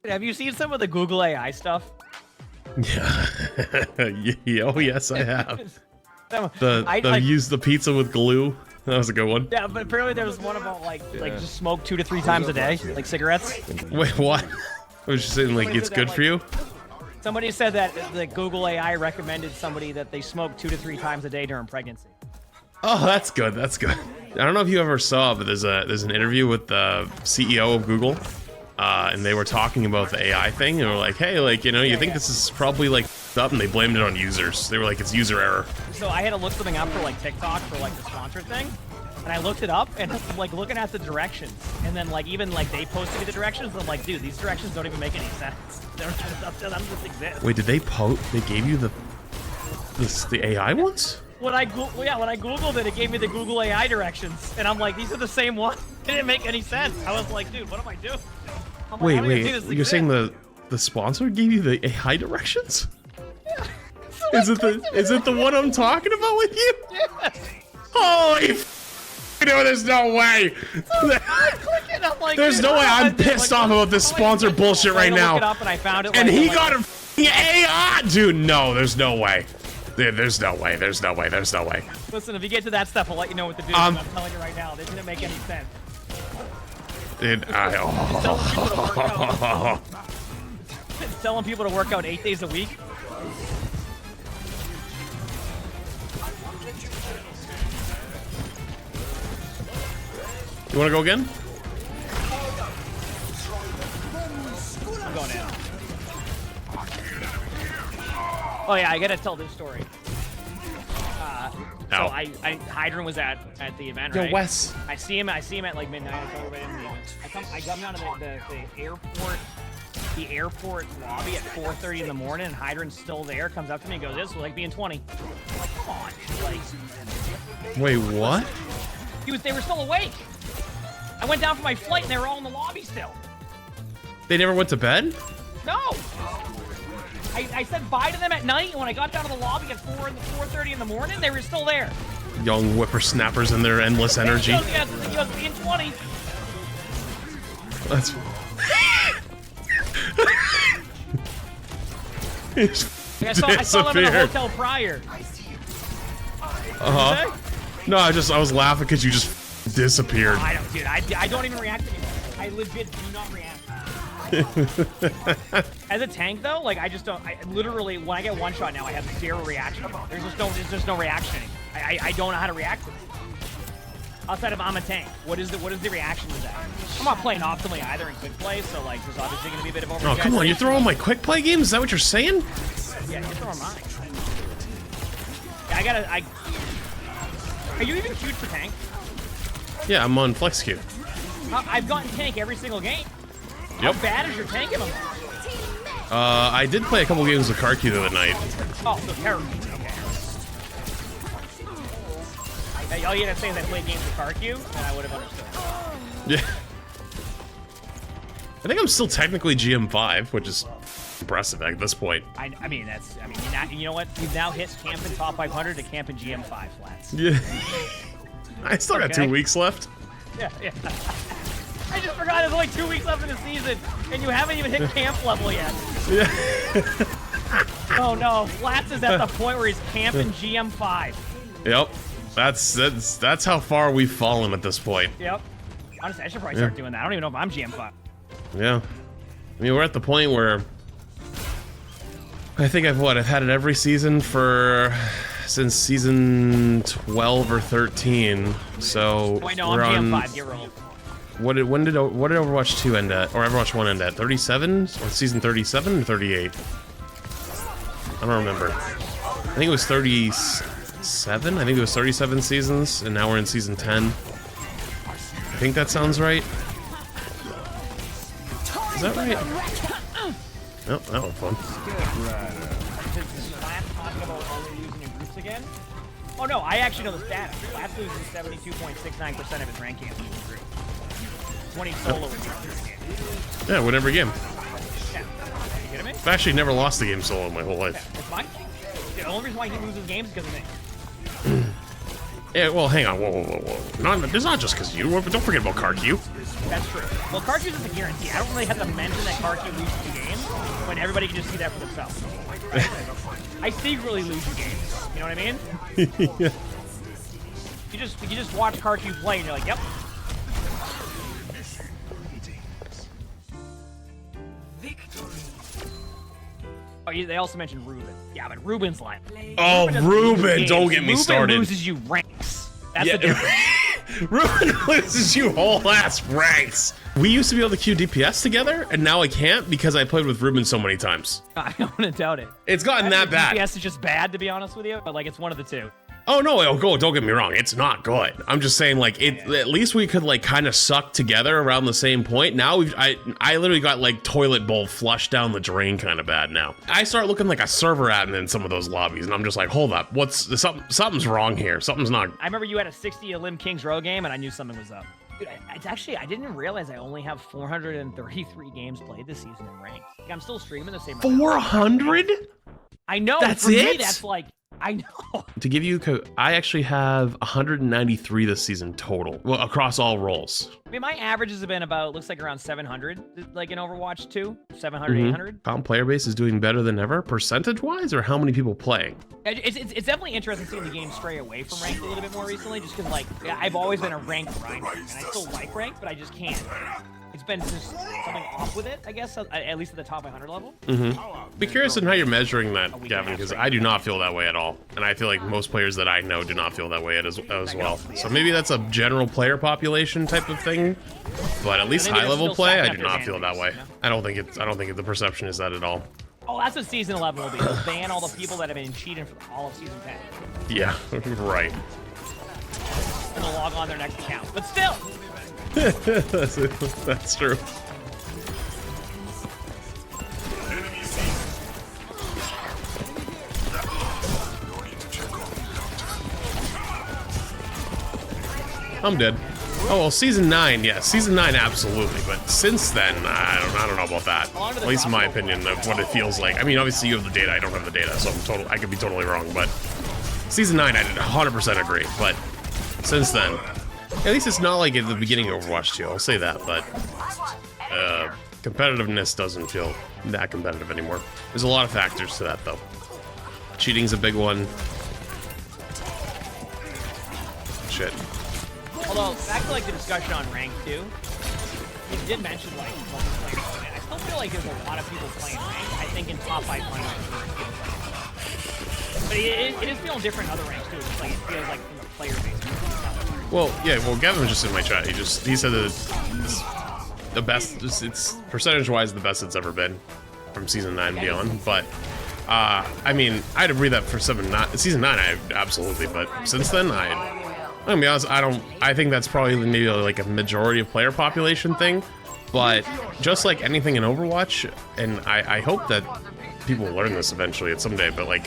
Have you seen some of the Google AI stuff? Yeah. Yeah, oh yes, I have. I use the pizza with glue. That was a good one. Yeah, but apparently there was one about like just smoke 2 to 3 times a day, like cigarettes. Wait, what? I was just saying, like, it's good for you? Somebody said that the Google AI recommended somebody that they smoke 2 to 3 times a day during pregnancy. Oh, that's good. That's good. I don't know if you ever saw, but there's an interview with the CEO of Google, and they were talking about the AI thing, and they were like, hey, like, you know, you think this is probably like up, and they blamed it on users. They were like, it's user error. So I had to look something up for like TikTok for like the sponsor thing, and I looked it up, and I'm like looking at the directions, and then like even like they posted me the directions, and I'm like, dude, these directions don't even make any sense. They don't just exist. Wait, did they They gave you the AI ones? When I googled it, it gave me the Google AI directions, and I'm like, these are the same ones. It didn't make any sense. I was like, dude, what am I doing? I'm like, wait, you're saying the sponsor gave you the AI directions? Yeah. Is it the one I'm talking about with you? Yeah. Holy no, there's no way. I'm like, there's no way. I'm pissed off about this sponsor bullshit right now. Look it up and I found it. And he got a AI, dude. No, there's no way. There's no way. There's no way. There's no way. Listen, if you get to that stuff, I'll let you know what to do. I'm telling you right now, this didn't make any sense. Telling people to work out 8 days a week. You want to go again? I'm going in. Oh yeah, I gotta tell this story. So Hydron was at the event, right? Yo, Wes. I see him at like midnight. I come down to the airport lobby at 4:30 in the morning, and Hydron's still there. Comes up to me and goes, "This was like being 20." I'm like, come on, like. Wait, what? They were still awake. I went down for my flight, and they were all in the lobby still. They never went to bed? No. I said bye to them at night, and when I got down to the lobby at 4:30 in the morning, they were still there. Young whippersnappers and their endless energy. He goes being 20. That's... I saw them in the hotel prior. Uh-huh. No, I was laughing because you just disappeared. I don't, dude. I don't even react anymore. I legit do not react. As a tank, though, like I just don't. I literally, when I get one shot now, I have zero reaction. There's just no reaction. I don't know how to react to it. Outside of I'm a tank, what is the reaction to that? I'm not playing optimally either in quick play, so like there's obviously gonna be a bit of overreaction. Oh come on, you're throwing my quick play games? Is that what you're saying? Yeah, you're throwing mine. Yeah, Are you even queued for tank? Yeah, I'm on flex queue. I've gotten tank every single game. Yep. How bad is your tank in them? I did play a couple games with car queue the other night. Oh, so terrible. Okay. All you had to say is I played games with car queue, and I would have understood. Yeah. I think I'm still technically GM5, which is impressive at this point. I mean, you know what? You've now hit camp in top 500 to camp in GM5 flats. Yeah. I still got 2 weeks left. Yeah. I just forgot there's only 2 weeks left in the season, and you haven't even hit camp level yet. Yeah. Oh no, Flats is at the point where he's camping GM5. Yep. That's how far we've fallen at this point. Yep. Honestly, I should probably start doing that. I don't even know if I'm GM5. Yeah. I mean, we're at the point where I think I've had it every season since season 12 or 13. So wait, no, I'm GM5. Get rolled. What did Overwatch 2 end at, or Overwatch 1 end at? 37 or season 37 or 38? I don't remember. I think it was 37. I think it was 37 seasons, and now we're in season 10. I think that sounds right. Is that right? Oh, that was fun. Again? Oh no, I actually know the stats. Last loses 72.69% of his rank games in the group. 20 solo in the Yeah, win every game. Yeah. You kidding me? I've actually never lost a game solo in my whole life. Yeah, it's fine. The only reason why he loses games is because of me. Yeah, well, hang on. Whoa. It's not just because you. Don't forget about Karq. That's true. Well, Karq is a guarantee. I don't really have to mention that Karq loses you games when everybody can just see that for themselves. I secretly lose you games. You know what I mean? Yeah. You just watch Karq play and you're like, yep. Oh, they also mentioned Ruben. Yeah, but Ruben's like... Oh, Ruben, don't get me started. Ruben loses you ranks. That's the difference. Ruben loses you whole ass ranks. We used to be able to queue DPS together, and now I can't because I played with Ruben so many times. I don't doubt it. It's gotten that bad. DPS is just bad, to be honest with you, but like it's one of the two. Oh no, don't get me wrong, it's not good. I'm just saying, like, at least we could like kind of suck together around the same point. Now I literally got like toilet bowl flushed down the drain kind of bad now. I start looking like a server admin in some of those lobbies, and I'm just like, hold up, something's wrong here. Something's not. I remember you had a 60 Elim Kings Row game, and I knew something was up. Dude, I didn't realize I only have 433 games played this season in ranked. Like, I'm still streaming the same. 400? I know. That's for it? Me, that's like. I know. To give you, I actually have 193 this season total, well, across all roles. I mean, my averages have been about, looks like around 700, like in Overwatch 2, 700, 800. Comp player base is doing better than ever, percentage-wise, or how many people playing? It's definitely interesting seeing the game stray away from ranked a little bit more recently, just because, like, I've always been a ranked grinder, and I still like ranked, but I just can't. It's been just something off with it, I guess, at least at the top 100 level. Be curious in how you're measuring that, Gavin, because I do not feel that way at all. And I feel like most players that I know do not feel that way as well. So maybe that's a general player population type of thing, but at least high-level play, I do not feel that way. I don't think the perception is that at all. Oh, that's what Season 11 will be. They'll ban all the people that have been cheating for all of Season 10. Yeah, right. And they'll log on their next account. But still! That's true. I'm dead. Oh well, season 9, yeah, season 9 absolutely, but since then, I don't know about that. At least in my opinion of what it feels like. I mean, obviously you have the data, I don't have the data, so I could be totally wrong, but season 9 I did 100% agree, but since then, at least it's not like at the beginning of Overwatch 2, I'll say that, but competitiveness doesn't feel that competitive anymore. There's a lot of factors to that, though. Cheating's a big one. Shit. Although, back to like the discussion on rank 2, you did mention like multiplayer. I still feel like there's a lot of people playing rank. I think in top 500. But it is feeling different in other ranks too. It's like it feels like from the player base. Well, yeah. Well, Gavin was just in my chat. He said that it's the best. It's percentage-wise the best it's ever been from season 9 and beyond. But I mean, I'd agree that for season 9, I absolutely. But since then, I'm gonna be honest. I think that's probably maybe like a majority of player population thing. But just like anything in Overwatch, and I hope that people learn this eventually at someday. But like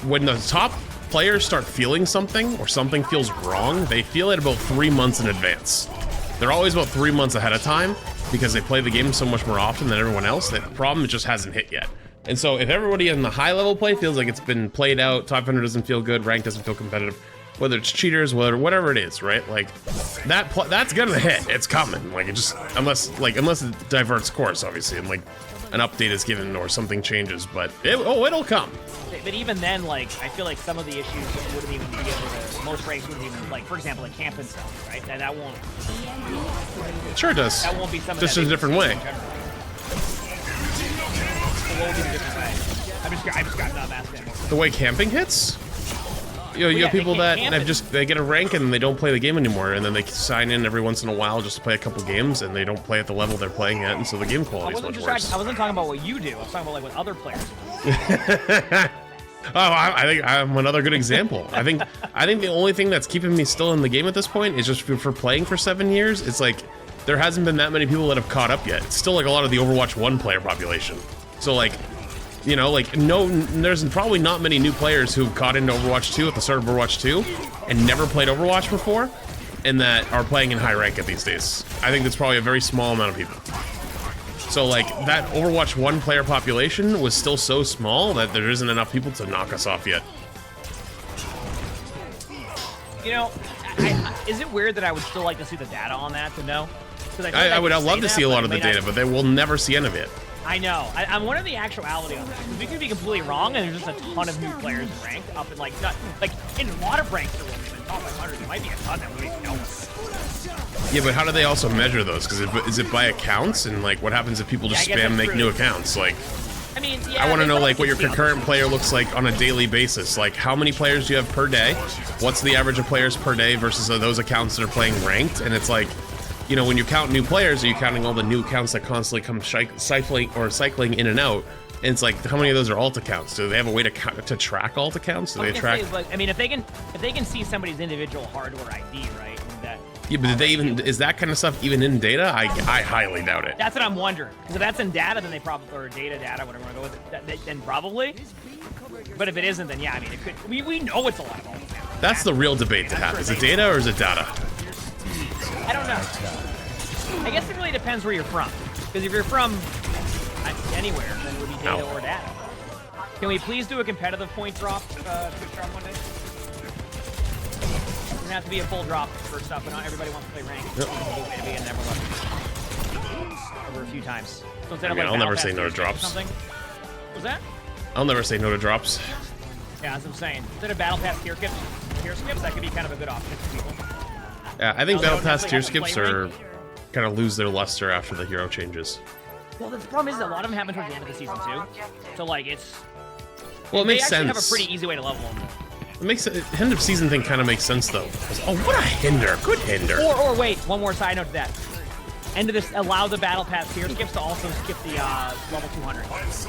when the top players start feeling something or something feels wrong, they feel it about 3 months in advance. They're always about 3 months ahead of time because they play the game so much more often than everyone else. The problem, it just hasn't hit yet. And so if everybody in the high level play feels like it's been played out, top 100 doesn't feel good, rank doesn't feel competitive, whether it's cheaters, whatever it is, right? Like that's gonna hit. It's coming. Like it just unless it diverts course, obviously, and like an update is given or something changes, but it'll come. But even then, like, I feel like some of the issues wouldn't even be able to, most ranks wouldn't even, like, for example, like camp and stuff, right? That won't. Sure it does. That won't be some of just that in a different way. So what would be the different way? I just got not asking anymore. The way camping hits? You have people that they get a rank and they don't play the game anymore, and then they sign in every once in a while just to play a couple games, and they don't play at the level they're playing at, and so the game quality is much worse. I wasn't talking about what you do. I was talking about like what other players do. Oh, I think I'm another good example. I think the only thing that's keeping me still in the game at this point is just for playing for 7 years. It's like there hasn't been that many people that have caught up yet. It's still like a lot of the Overwatch 1 player population. So like, you know, like there's probably not many new players who've caught into Overwatch 2 at the start of Overwatch 2 and never played Overwatch before, and that are playing in high rank at these days. I think that's probably a very small amount of people. So like that Overwatch 1 player population was still so small that there isn't enough people to knock us off yet. You know, is it weird that I would still like to see the data on that to know? I would love to see a lot of the data, but they will never see any of it. I know. I'm wondering the actuality on that. Because we could be completely wrong, and there's just a ton of new players in ranked up in, like, not, like, in a lot of ranks there won't even top 100. There might be a ton that we don't know. Yeah, but how do they also measure those? Because is it by accounts? And, like, what happens if people just spam make new accounts? Like, I mean, yeah, I want to know, like, what your concurrent player looks like on a daily basis. Like, how many players do you have per day? What's the average of players per day versus those accounts that are playing ranked? And it's like, you know, when you count new players, are you counting all the new accounts that constantly come cycling in and out? And it's like, how many of those are alt accounts? Do they have a way to track alt accounts? Do they track? Like, I mean, if they can see somebody's individual hardware ID, right? And that. Yeah, but did they even? Is that kind of stuff even in data? I highly doubt it. That's what I'm wondering. Because if that's in data, then they probably, or data, whatever I want to go with it, then probably. But if it isn't, then yeah, I mean, it could. We know it's a lot of alt accounts. That's the real debate to have. Is it data or is it data? I don't know. I guess it really depends where you're from. Because if you're from anywhere, then it would be data or data. Can we please do a competitive point drop one day? It's gonna have to be a full drop first up, but not everybody wants to play ranked. Yep. Over a few times. So instead of like I'll never say no to drops. What's that? I'll never say no to drops. Yeah, that's what I'm saying. Instead of battle pass tier skips, that could be kind of a good option for people. Yeah, I think battle pass tier skips are kind of lose their luster after the hero changes. Well, the problem is that a lot of them happen towards the end of the season too. So like it's. Well, it makes sense. They actually have a pretty easy way to level them. It makes end of season thing kind of makes sense though. Oh, what a hinder! Good hinder. Or wait, one more side note to that. End of this, allow the battle pass tier skips to also skip the level 200. Does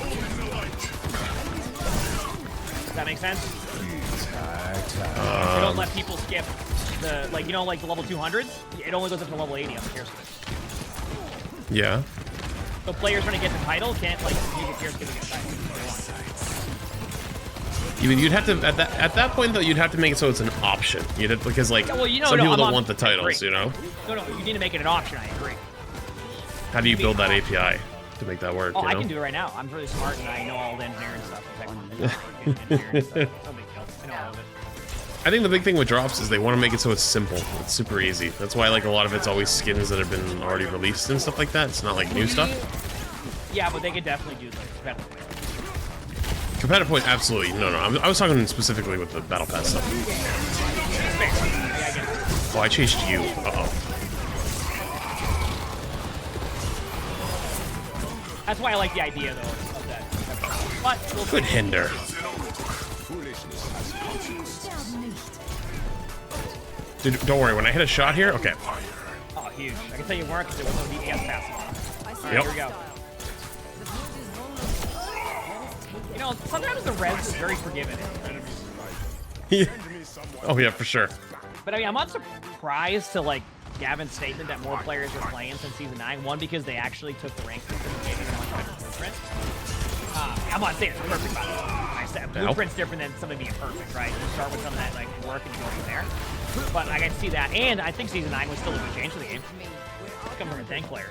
that make sense? They don't let people skip the like the level 200s. It only goes up to level 80 on the tier skip. Yeah. So players trying to get the title can't like use a tier skip to get the title. You'd have to at that point though. You'd have to make it so it's an option. You'd have, because like some people don't want the titles, you know. No, you need to make it an option. I agree. How do you build that API to make that work? Oh, you know? I can do it right now. I'm really smart and I know all the engineering stuff. No big deal. I know all of it. I think the big thing with drops is they want to make it so it's simple. It's super easy. That's why like a lot of it's always skins that have been already released and stuff like that. It's not like new stuff. Yeah, but they could definitely do like competitive play. Competitive point, absolutely. No. I was talking specifically with the battle pass stuff. Oh, I chased you. Uh-oh. That's why I like the idea, though, of that. But good hinder. Dude, don't worry. When I hit a shot here, okay. Oh, huge! I can tell you weren't because it was no DPS pass. All right, yep. Here we go. You know, sometimes the res is very forgiving. Oh yeah, for sure. But I mean, I'm not surprised to like Gavin's statement that more players are playing since season 9. One, because they actually took the rank system and gave it a much better blueprint. I'm not saying it's perfect, by the way. I said blueprint's different than something being perfect, right? You start with something that like work and you go from there. But I can see that, and I think season 9 was still a good change for the game. It's coming from a tank player.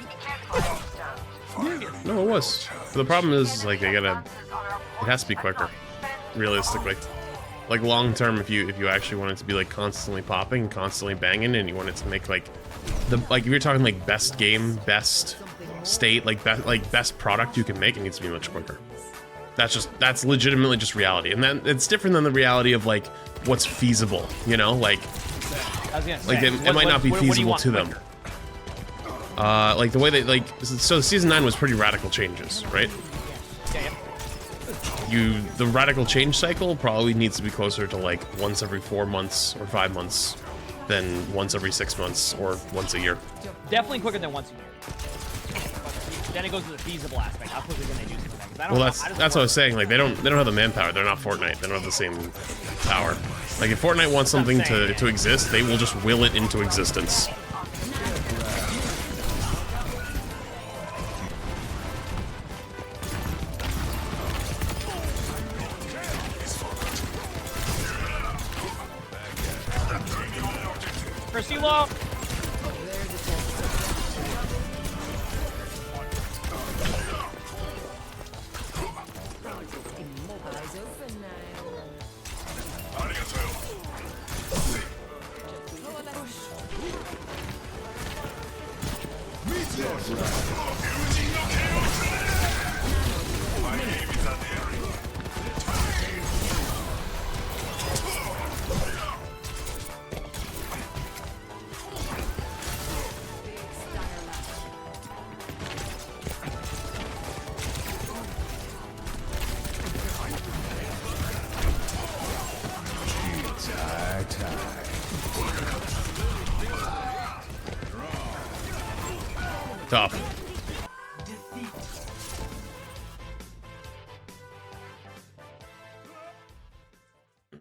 No, it was. But the problem is, like, it has to be quicker, realistically. Like long term, if you actually want it to be like constantly popping, constantly banging, and you want it to make like if you're talking like best game, best state, like best product you can make, it needs to be much quicker. That's legitimately just reality, and then it's different than the reality of like what's feasible, you know, like it might not be feasible to them. Like the way they so season 9 was pretty radical changes, right? Yeah. The radical change cycle probably needs to be closer to like once every 4 months or 5 months than once every 6 months or once a year. Definitely quicker than once a year. But then it goes to the feasible aspect. How quickly can they do something? Well, that's what I was saying. Like they don't have the manpower. They're not Fortnite. They don't have the same power. Like if Fortnite wants something to exist, they will just will it into existence. Priscilla! Tough.